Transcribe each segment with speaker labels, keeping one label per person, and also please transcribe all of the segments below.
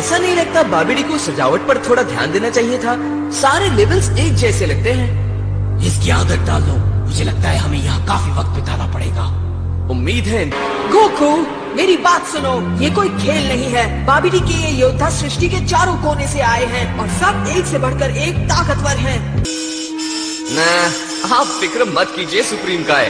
Speaker 1: ऐसा नहीं लगता बाबिडी को सजावट पर थोड़ा ध्यान देना चाहिए था? सारे लेवल्स एक जैसे लगते हैं।
Speaker 2: इसकी आदत डाल दो। मुझे लगता है हमें यहाँ काफी वक्त बिताना पड़ेगा।
Speaker 1: उम्मीद है।
Speaker 3: गोकू, मेरी बात सुनो, ये कोई खेल नहीं है। बाबिडी के ये योद्धा सृष्टि के चारों कोने से आए हैं और सब एक से बढ़कर एक ताकतवर हैं।
Speaker 1: ना, आप फिक्र मत कीजिए सुप्रीम काय,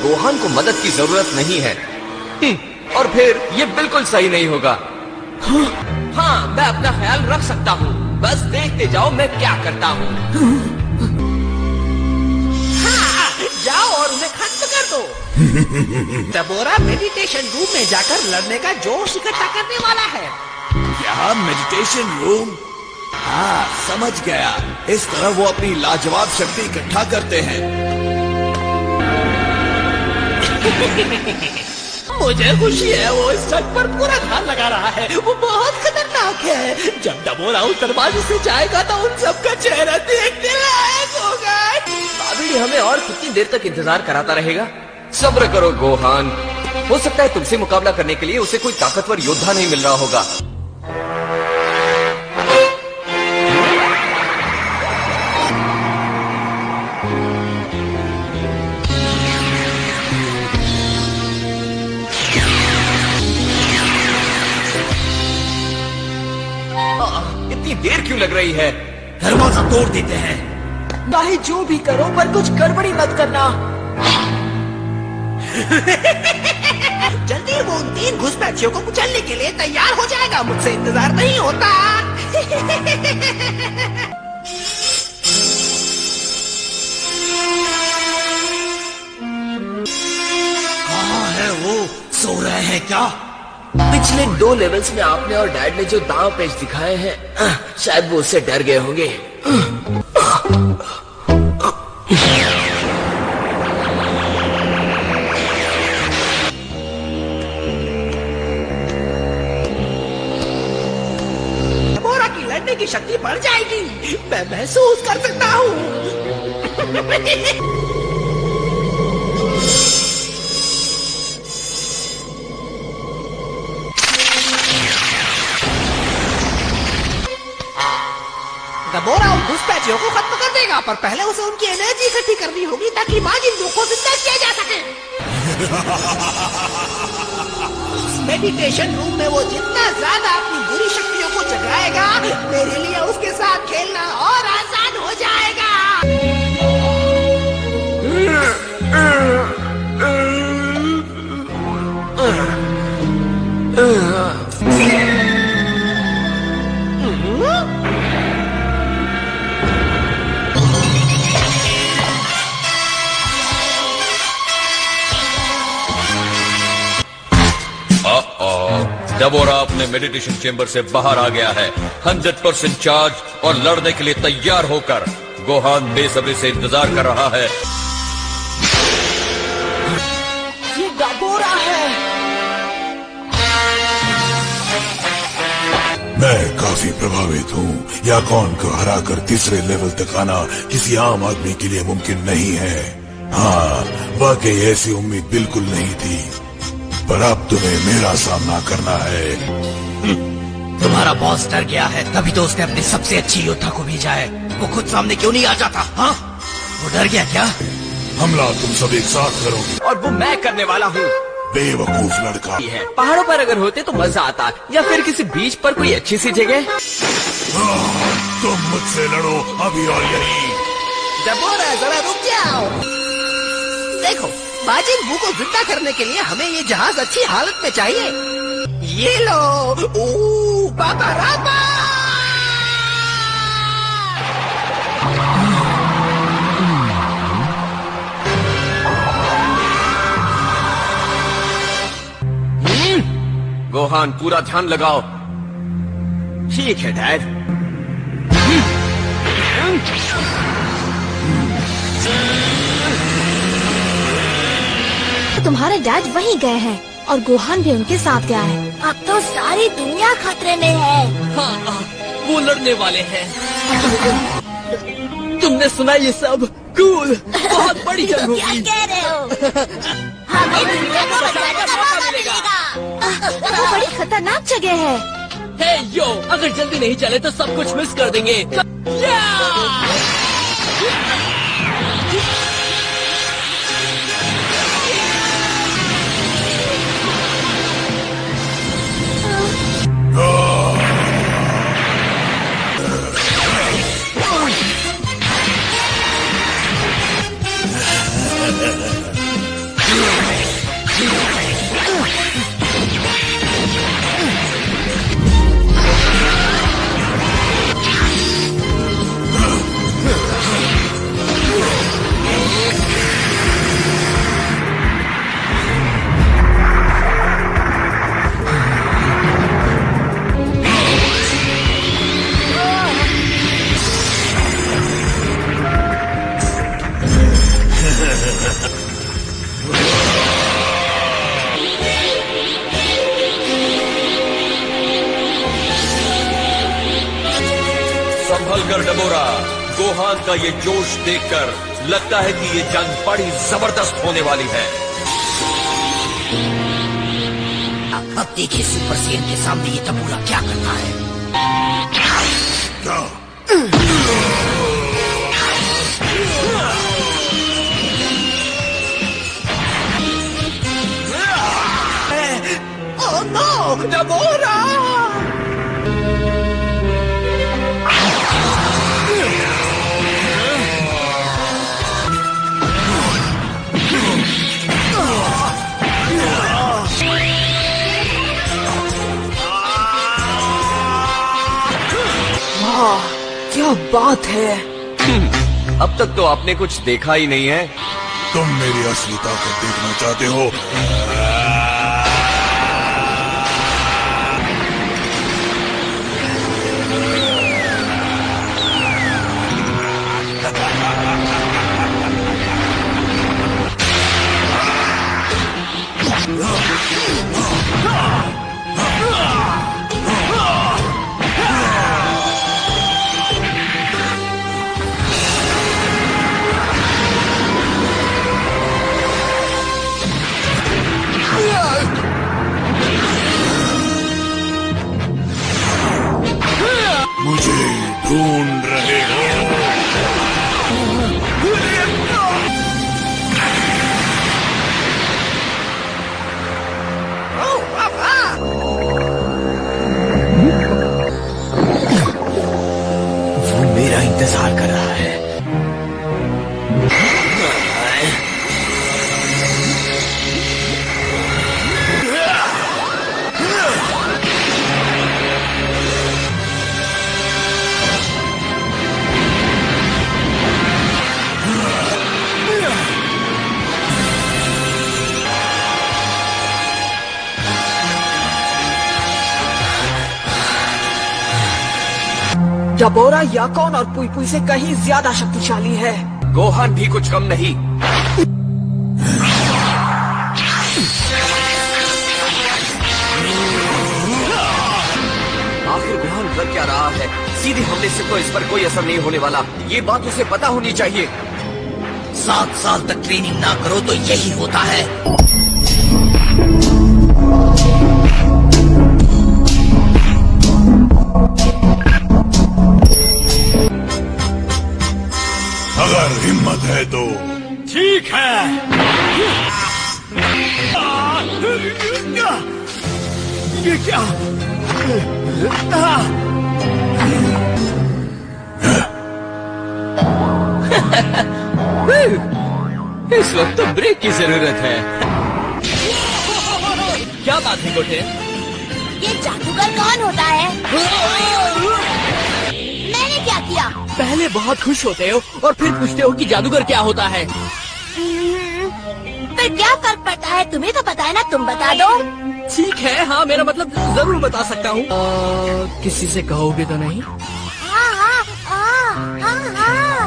Speaker 1: गोहान को मदद की जरूरत नहीं है। और फिर ये बिल्कुल सही नहीं होगा। हाँ, मैं अपना ख्याल रख सकता हूँ, बस देखते जाओ मैं क्या करता हूँ।
Speaker 3: हाँ, जाओ और उन्हें खत्म कर दो। दबोरा मेडिटेशन रूम में जाकर लड़ने का जोश इकट्ठा करने वाला है।
Speaker 4: क्या मेडिटेशन रूम? हाँ, समझ गया। इस तरह वो अपनी लाजवाब शक्ति इकट्ठा करते हैं।
Speaker 3: मुझे खुशी है, वो इस छत पर पूरा ध्यान लगा रहा है। वो बहुत खतरनाक है। जब दबोरा उस दरवाजे से जाएगा तो उन सबका चेहरा देखने लायक होगा।
Speaker 1: बाबिडी हमें और कितनी देर तक इंतजार कराता रहेगा? सब्र करो गोहान, हो सकता है तुमसे मुकाबला करने के लिए उसे कोई ताकतवर योद्धा नहीं मिल रहा होगा। इतनी देर क्यों लग रही है?
Speaker 2: दरवाजा तोड़ देते हैं।
Speaker 3: चाहे जो भी करो पर कुछ गड़बड़ी मत करना। जल्दी वो उन 3 घुसपैठियों को कुचलने के लिए तैयार हो जाएगा। मुझसे इंतजार नहीं होता।
Speaker 2: कहाँ है वो? सो रहे हैं क्या?
Speaker 1: पिछले 2 लेवल्स में आपने और डैड ने जो दांव पेच दिखाए हैं, शायद वो उससे डर गए होंगे।
Speaker 3: दबोरा की लड़ने की शक्ति बढ़ जाएगी, मैं महसूस कर सकता हूँ। दबोरा उन घुसपैठियों को खत्म कर देगा, पर पहले उसे उनकी एनर्जी इकट्ठी करनी होगी ताकि माजिद को जिंदा किया जा सके। मेडिटेशन रूम में वो जितना ज्यादा अपनी बुरी शक्तियों को जगाएगा, मेरे लिए उसके साथ खेलना और आसान हो जाएगा।
Speaker 5: दबोरा अपने मेडिटेशन चेंबर से बाहर आ गया है, 100% चार्ज और लड़ने के लिए तैयार होकर। गोहान बेसब्री से इंतजार कर रहा है।
Speaker 3: ये दबोरा है।
Speaker 6: मैं काफी प्रभावित हूँ। याकॉन को हराकर तीसरे लेवल तक आना किसी आम आदमी के लिए मुमकिन नहीं है। हाँ, वाकई ऐसी उम्मीद बिल्कुल नहीं थी, पर अब तुम्हें मेरा सामना करना है।
Speaker 2: तुम्हारा बॉस डर गया है, तभी तो उसने अपने सबसे अच्छी योद्धा को भेजा है। वो खुद सामने क्यों नहीं आ जाता? हाँ, वो डर गया क्या?
Speaker 6: हमला तुम सब एक साथ करोगे
Speaker 1: और वो मैं करने वाला हूँ।
Speaker 6: बेवकूफ लड़का।
Speaker 1: है पहाड़ों पर अगर होते तो मजा आता, या फिर किसी बीच पर कोई अच्छी सी जगह।
Speaker 6: तुम मुझसे लड़ो अभी और यही।
Speaker 3: दबोरा जरा रुक जाओ। देखो, माजिद बू को जिंदा करने के लिए हमें ये जहाज अच्छी हालत में चाहिए। ये लो। ओ बाबा राबा।
Speaker 1: गोहान पूरा ध्यान लगाओ। ठीक है डैड।
Speaker 7: तुम्हारे डैड वहीं गए हैं और गोहान भी उनके साथ गया है। अब तो सारी दुनिया खतरे में है।
Speaker 1: हाँ, वो लड़ने वाले हैं। तुमने सुना ये सब? कूल, बहुत बड़ी जंग होगी।
Speaker 7: क्या कह रहे हो? हमें दुनिया को बचाने का मौका मिलेगा। वो बड़ी खतरनाक जगह है।
Speaker 2: हे यो, अगर जल्दी नहीं चले तो सब कुछ मिस कर देंगे।
Speaker 5: संभल कर डबोरा, गोहान का ये जोश देखकर लगता है कि ये जंग बड़ी जबरदस्त होने वाली है।
Speaker 2: अब देखिए सुपर सेन के सामने ये डबोरा क्या करता है।
Speaker 6: क्या?
Speaker 3: Oh no, डबोरा!
Speaker 1: क्या बात है। अब तक तो आपने कुछ देखा ही नहीं है।
Speaker 6: तुम मेरी असली ताकत देखना चाहते हो? मुझे ढूंढ रहे हो?
Speaker 2: वो मेरा इंतजार कर रहा है।
Speaker 3: डबोरा याकॉन और पुई पुई से कहीं ज्यादा शक्तिशाली है।
Speaker 1: गोहान भी कुछ कम नहीं। आखिर गोहान कर क्या रहा है? सीधे हमले से तो इस पर कोई असर नहीं होने वाला। ये बात उसे पता होनी चाहिए।
Speaker 2: 7 साल तक ट्रेनिंग ना करो तो यही होता है।
Speaker 6: अगर हिम्मत है तो
Speaker 2: ठीक है।
Speaker 3: ये क्या?
Speaker 1: इस वक्त तो ब्रेक की जरूरत है।
Speaker 2: क्या बात है गोटे?
Speaker 7: ये जादूगर कौन होता है? मैंने क्या किया?
Speaker 2: पहले बहुत खुश होते हो और फिर पूछते हो कि जादूगर क्या होता है।
Speaker 7: फिर क्या फर्क पड़ता है? तुम्हें तो पता है ना, तुम बता दो।
Speaker 2: ठीक है, हाँ, मेरा मतलब जरूर बता सकता हूँ। किसी से कहोगे तो नहीं?
Speaker 7: हाँ हाँ हाँ हाँ हाँ।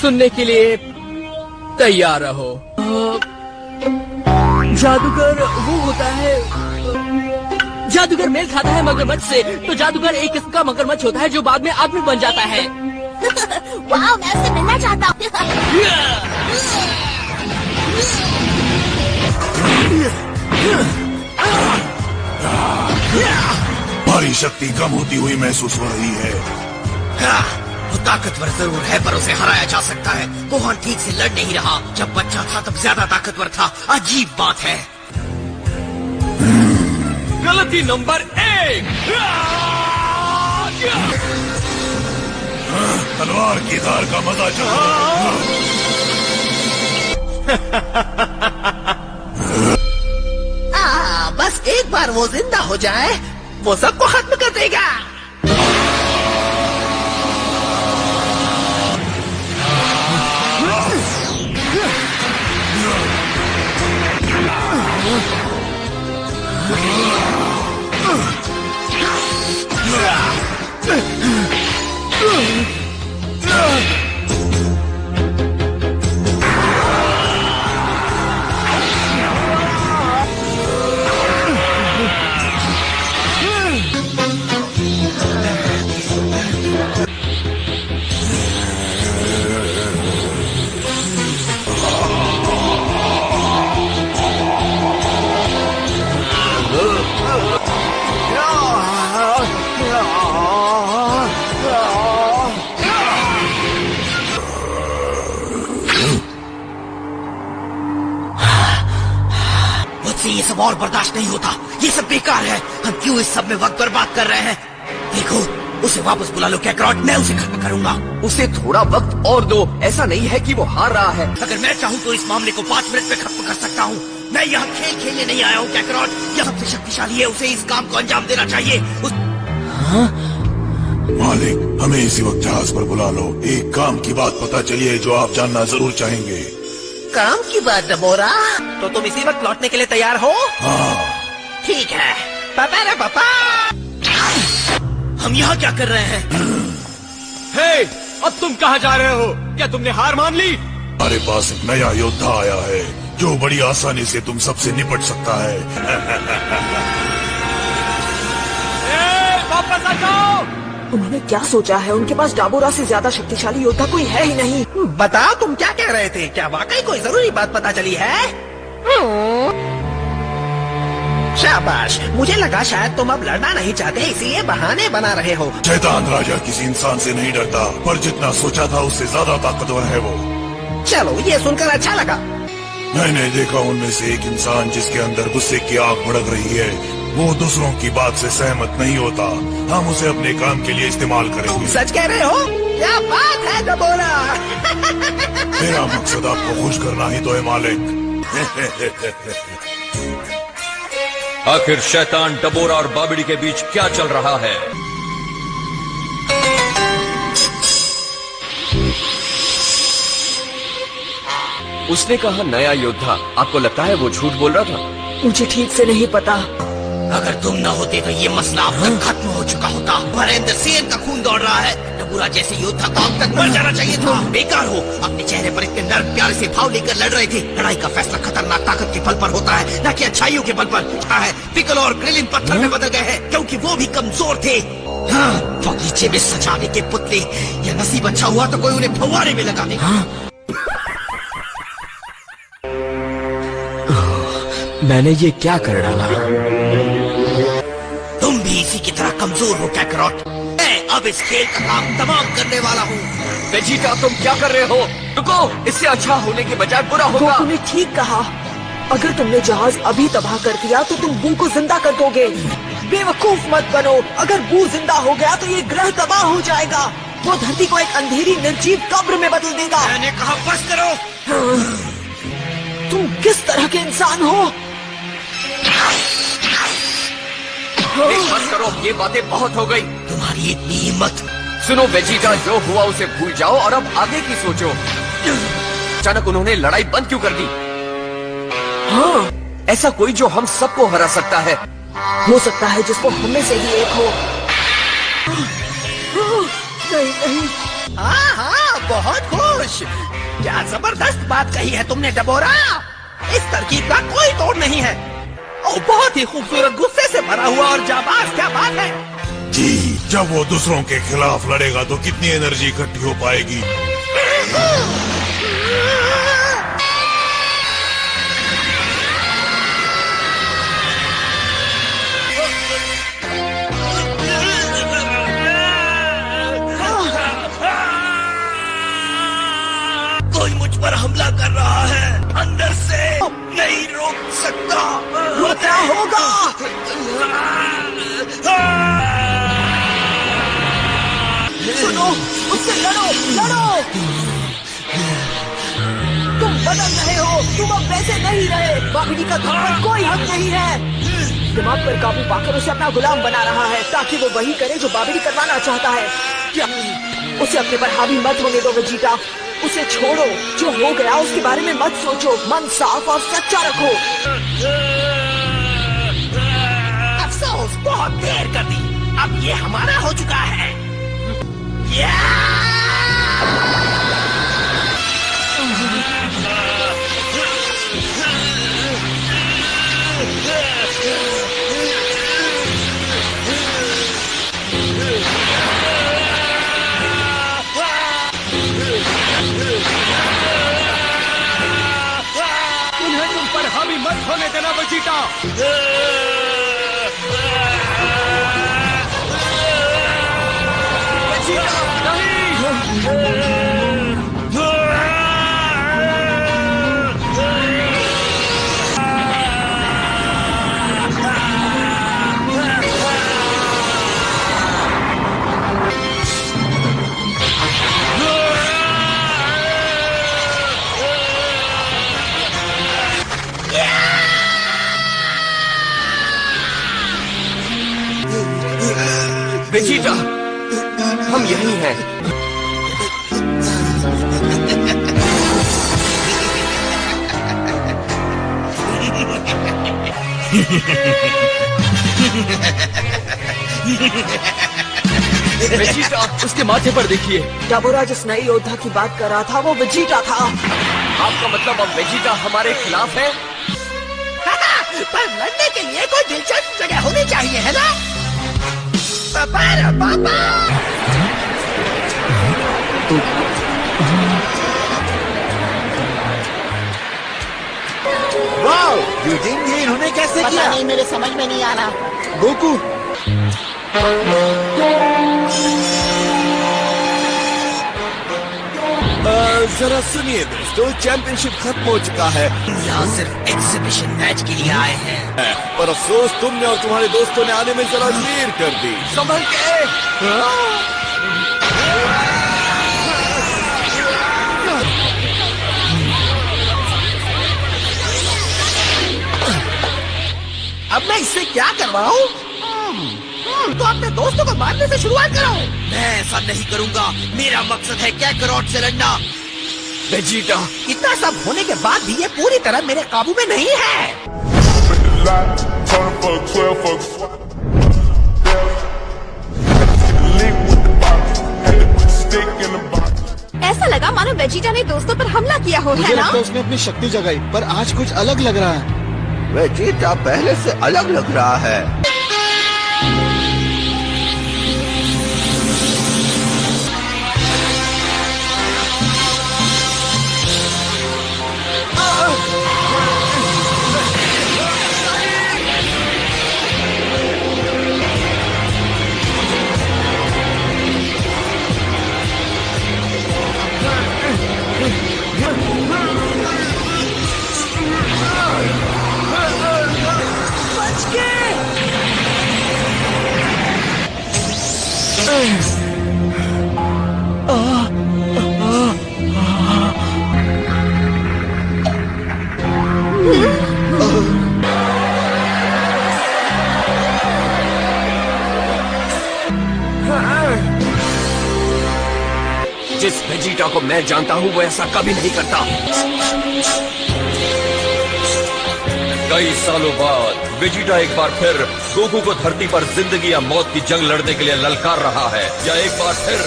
Speaker 2: सुनने के लिए तैयार रहो। जादूगर वो होता है, जादूगर मेल खाता है मगरमच्छ से, तो जादूगर एक किस्म का मगरमच्छ होता है जो बाद में आदमी बन जाता है।
Speaker 7: वाह, मैं उससे मिलना चाहता हूँ।
Speaker 6: तुम्हारी शक्ति कम होती हुई महसूस हो रही है।
Speaker 2: हाँ, वो ताकतवर जरूर है पर उसे हराया जा सकता है। गोहान ठीक से लड़ नहीं रहा। जब बच्चा था तब ज्यादा ताकतवर था। अजीब बात है।
Speaker 1: गलती नंबर 1।
Speaker 6: तलवार की धार का मजा
Speaker 3: बस एक बार वो जिंदा हो जाए, वो सबको खत्म कर देगा।
Speaker 2: ये सब और बर्दाश्त नहीं होता। ये सब बेकार है। हम क्यों इस सब में वक्त बर्बाद कर रहे हैं? देखो, उसे वापस बुला लो कैकरॉट, मैं उसे खत्म करूंगा।
Speaker 1: उसे थोड़ा वक्त और दो। ऐसा नहीं है कि वो हार रहा है।
Speaker 2: अगर मैं चाहूँ तो इस मामले को 5 मिनट में खत्म कर सकता हूँ। मैं यहाँ खेल खेलने नहीं आया हूँ कैकरॉट। यह सबसे शक्तिशाली है, उसे इस काम को अंजाम देना चाहिए।
Speaker 6: मालिक, हमें इसी वक्त जहाज पर बुला लो। एक काम की बात पता चली है जो आप जानना जरूर चाहेंगे।
Speaker 3: काम की बात डबोरा, तो तुम इसी वक्त लौटने के लिए तैयार हो?
Speaker 6: हाँ।
Speaker 3: ठीक है। पापा रे पापा।
Speaker 2: हम यहाँ क्या कर रहे हैं?
Speaker 1: हे, अब तुम कहाँ जा रहे हो? क्या तुमने हार मान ली?
Speaker 6: हमारे पास एक नया योद्धा आया है जो बड़ी आसानी से तुम सबसे निपट सकता है।
Speaker 1: वापस आ जाओ।
Speaker 8: उन्होंने क्या सोचा है? उनके पास डाबोरा से ज्यादा शक्तिशाली योद्धा कोई है ही नहीं।
Speaker 3: बताओ, तुम क्या कह रहे थे? क्या वाकई कोई जरूरी बात पता चली है? शाबाश, मुझे लगा शायद तुम अब लड़ना नहीं चाहते, इसीलिए बहाने बना रहे हो।
Speaker 6: शैतान राजा किसी इंसान से नहीं डरता, पर जितना सोचा था उससे ज्यादा ताकतवर है वो।
Speaker 3: चलो, ये सुनकर अच्छा लगा।
Speaker 6: मैंने देखा उनमें से एक इंसान जिसके अंदर गुस्से की आग भड़क रही है। वो दूसरों की बात से सहमत नहीं होता। हम उसे अपने काम के लिए इस्तेमाल करेंगे।
Speaker 3: सच कह रहे हो? क्या बात है डबोरा।
Speaker 6: मेरा मकसद आपको खुश करना ही तो है मालिक।
Speaker 5: आखिर शैतान डबोरा और बाबिडी के बीच क्या चल रहा है?
Speaker 1: उसने कहा नया योद्धा। आपको लगता है वो झूठ बोल रहा था?
Speaker 8: मुझे ठीक से नहीं पता।
Speaker 2: अगर तुम न होते तो ये मसला अब तक खत्म हो चुका होता। हमारे अंदर सेन का खून दौड़ रहा है। डबोरा जैसे योद्धा को अब तक मर जाना चाहिए था। बेकार हो, अपने चेहरे पर इतने नर्म प्यारे से भाव लेकर लड़ रहे थे। लड़ाई का फैसला खतरनाक ताकत के बल पर होता है, न कि अच्छाइयों के बल पर होता है। पिकलो और क्रिलिन पत्थर में बदल गए हैं क्योंकि वो भी कमजोर थे। हाँ, बगीचे में सजाने के पुतले। या नसीब अच्छा हुआ तो कोई उन्हें फव्वारे में लगा देगा।
Speaker 1: मैंने ये क्या कर डाला?
Speaker 2: तुम भी इसी की तरह कमजोर हो कैकरॉट। मैं अब इस खेल का काम तमाम करने वाला हूँ।
Speaker 1: वेजिटा, तुम क्या कर रहे हो? रुको, इससे अच्छा होने के बजाय बुरा होगा।
Speaker 8: तूने ठीक कहा। अगर तुमने जहाज अभी तबाह कर दिया तो तुम बू को जिंदा कर दोगे। बेवकूफ मत बनो। अगर बू जिंदा हो गया तो ये ग्रह तबाह हो जाएगा। वो धरती को एक अंधेरी निर्जीव कब्र में बदल देगा।
Speaker 2: मैंने कहा बस करो।
Speaker 8: तुम किस तरह के इंसान हो?
Speaker 1: बस करो, ये बातें बहुत हो गई।
Speaker 2: तुम्हारी इतनी हिम्मत।
Speaker 1: सुनो वेजिटा, जो हुआ उसे भूल जाओ और अब आगे की सोचो। अचानक उन्होंने लड़ाई बंद क्यों कर दी?
Speaker 8: हाँ,
Speaker 1: ऐसा कोई जो हम सबको हरा सकता है।
Speaker 8: हो सकता है जिसको हमें से ही एक हो। नहीं नहीं।
Speaker 3: हाँ हाँ, बहुत खुश। क्या जबरदस्त बात कही है तुमने डबोरा। इस तरकीब का कोई तोड़ नहीं है। और बहुत ही खूबसूरत, गुस्से से भरा हुआ और जाबाज। क्या बात है।
Speaker 6: जी, जब वो दूसरों के खिलाफ लड़ेगा तो कितनी एनर्जी इकट्ठी हो पाएगी।
Speaker 8: होगा। सुनो, उससे लड़ो लड़ो। तुम बदल रहे हो, तुम अब वैसे नहीं रहे। बाबीडी का तुम पर कोई हक नहीं है। दिमाग पर काबू पाकर उसे अपना गुलाम बना रहा है ताकि वो वही करे जो बाबीडी करवाना चाहता है। क्या उसे अपने पर हावी मत होने दो वेजिटा। उसे छोड़ो, जो हो गया उसके बारे में मत सोचो। मन साफ और सच्चा रखो।
Speaker 3: अफसोस, बहुत देर कर दी। अब ये हमारा हो चुका है।
Speaker 1: उन्हें तुम पर हावी मत होने देना वेजिटा। वेजिटा, हम यहीं हैं। वेजिटा, उसके माथे पर देखिए।
Speaker 8: डाबोरा जिस नई योद्धा की बात कर रहा था वो वेजिटा था।
Speaker 1: आपका मतलब अब वेजिटा हमारे खिलाफ है?
Speaker 3: पर लड़ने के लिए कोई दिलचस्प जगह होनी चाहिए, है ना? पापा।
Speaker 4: वाओ, यूजिन जी इन्होंने कैसे किया?
Speaker 3: नहीं, मेरे समझ में नहीं आ रहा।
Speaker 4: गोकू, जरा सुनिए दोस्तों, चैंपियनशिप खत्म हो चुका है।
Speaker 2: यहाँ सिर्फ एग्जीबिशन मैच के लिए आए हैं।
Speaker 4: पर अफसोस तुमने और तुम्हारे दोस्तों ने आने में जरा देर कर दी।
Speaker 1: संभल के।
Speaker 3: अब मैं इससे क्या करवाऊं? तो अपने दोस्तों को मारने से शुरुआत करो।
Speaker 2: मैं ऐसा नहीं करूंगा। मेरा मकसद है कैकरॉट से लड़ना।
Speaker 1: वेजिटा,
Speaker 3: इतना सब होने के बाद भी ये पूरी तरह मेरे काबू में नहीं है।
Speaker 7: ऐसा लगा मानो वेजिटा ने दोस्तों पर हमला किया हो, है ना?
Speaker 9: उसने अपनी शक्ति जगाई, पर आज कुछ अलग लग रहा है।
Speaker 3: वेजिटा पहले से अलग लग रहा है।
Speaker 1: जिस वेजिटा को मैं जानता हूँ वो ऐसा कभी नहीं करता।
Speaker 5: कई सालों बाद वेजिटा एक बार फिर गोकू को धरती पर जिंदगी या मौत की जंग लड़ने के लिए ललकार रहा है, या एक बार फिर